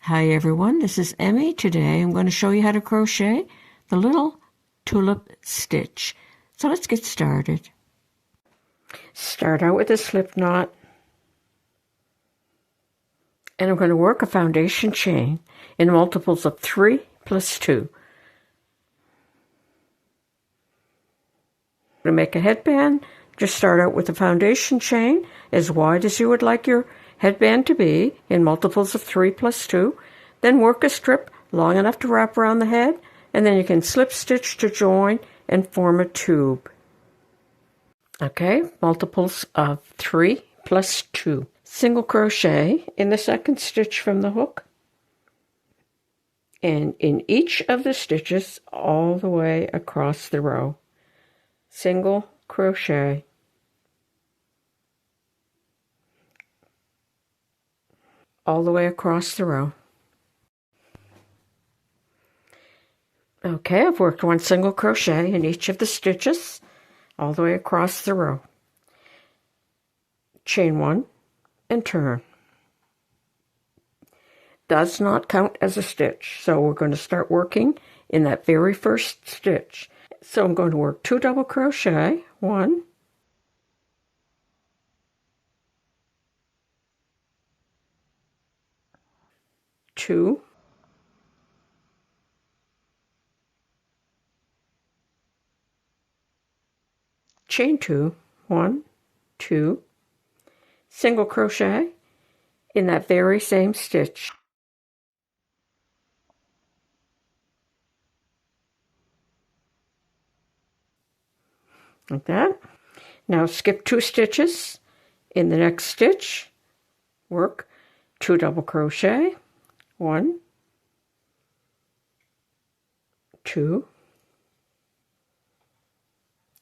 Hi everyone, this is Emmy. Today I'm going to show you how to crochet the little tulip stitch. So let's get started. Start out with a slip knot, and I'm going to work a foundation chain in multiples of 3 plus 2. To make a headband, just start out with a foundation chain as wide as you would like your headband to be in multiples of 3 plus 2. Then work a strip long enough to wrap around the head, and then you can slip stitch to join and form a tube. Okay, multiples of 3 plus 2. Single crochet in the second stitch from the hook, and in each of the stitches all the way across the row. Single crochet. All the way across the row. Okay, I've worked one single crochet in each of the stitches all the way across the row. Chain 1 and turn. Does not count as a stitch, so we're going to start working in that very first stitch. So I'm going to work 2 double crochet, 1, 2, chain 2, 1, 2, single crochet in that very same stitch. Like that. Now skip 2 stitches. In the next stitch, work 2 double crochet, 1, 2,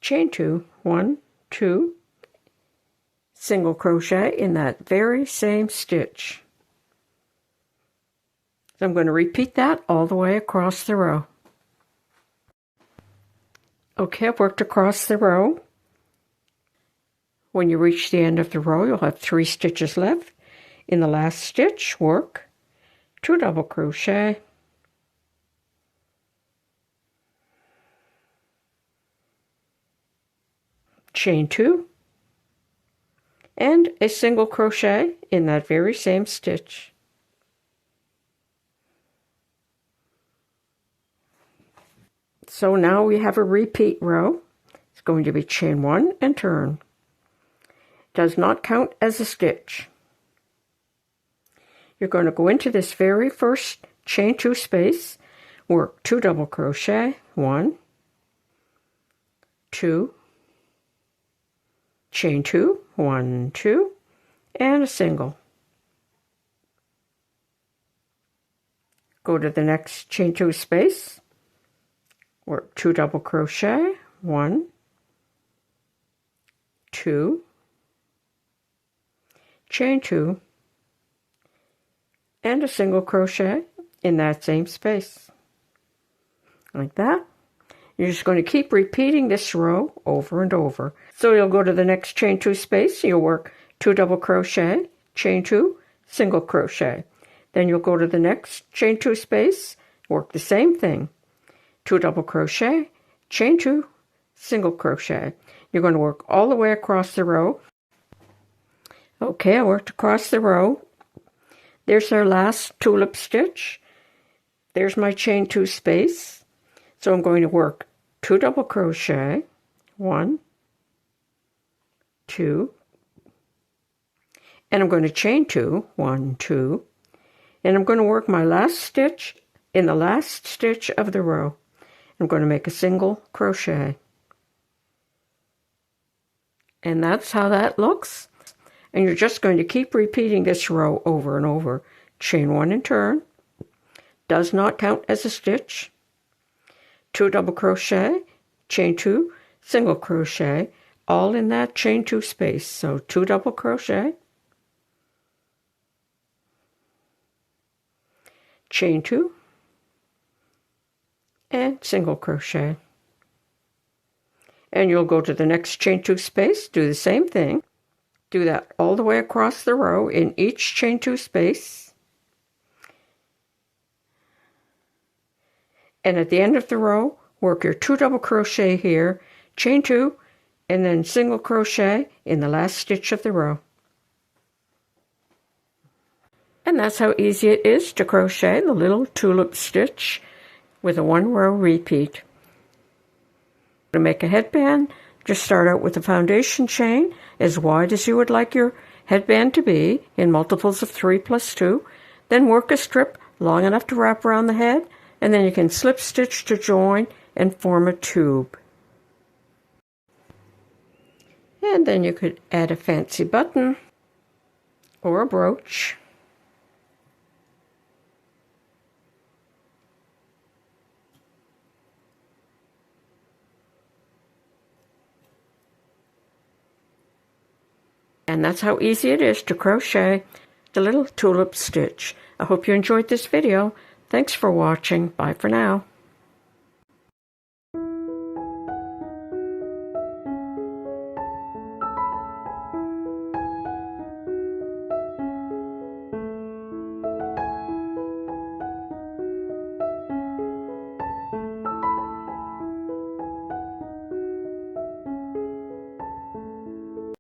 chain 2, 1, 2, single crochet in that very same stitch. So I'm going to repeat that all the way across the row. Okay, I've worked across the row. When you reach the end of the row, you'll have 3 stitches left. In the last stitch, work 2 double crochet, chain 2, and a single crochet in that very same stitch. So now we have a repeat row. It's going to be chain 1 and turn. Does not count as a stitch. You're going to go into this very first chain 2 space, work 2 double crochet, 1, 2, chain 2, 1, 2, and a single. Go to the next chain 2 space, work 2 double crochet, 1, 2, chain 2, and a single crochet in that same space. Like that. You're just going to keep repeating this row over and over. So you'll go to the next chain 2 space, you'll work 2 double crochet, chain 2, single crochet. Then you'll go to the next chain 2 space, work the same thing. 2 double crochet, chain 2, single crochet. You're going to work all the way across the row. Okay, I worked across the row. There's our last tulip stitch. There's my chain 2 space. So I'm going to work 2 double crochet, 1, 2, and I'm going to chain 2, 1, 2, and I'm going to work my last stitch in the last stitch of the row. I'm going to make a single crochet. And that's how that looks. And you're just going to keep repeating this row over and over. Chain 1 and turn. Does not count as a stitch. 2 double crochet, chain 2, single crochet, all in that chain 2 space. So 2 double crochet, chain 2, and single crochet. And you'll go to the next chain 2 space, do the same thing. Do that all the way across the row in each chain 2 space. And at the end of the row, work your 2 double crochet here, chain 2, and then single crochet in the last stitch of the row. And that's how easy it is to crochet the little tulip stitch with a 1 row repeat. To make a headband, just start out with a foundation chain as wide as you would like your headband to be in multiples of 3 plus 2. Then work a strip long enough to wrap around the head, and then you can slip stitch to join and form a tube. And then you could add a fancy button or a brooch. And that's how easy it is to crochet the little tulip stitch. I hope you enjoyed this video. Thanks for watching. Bye for now.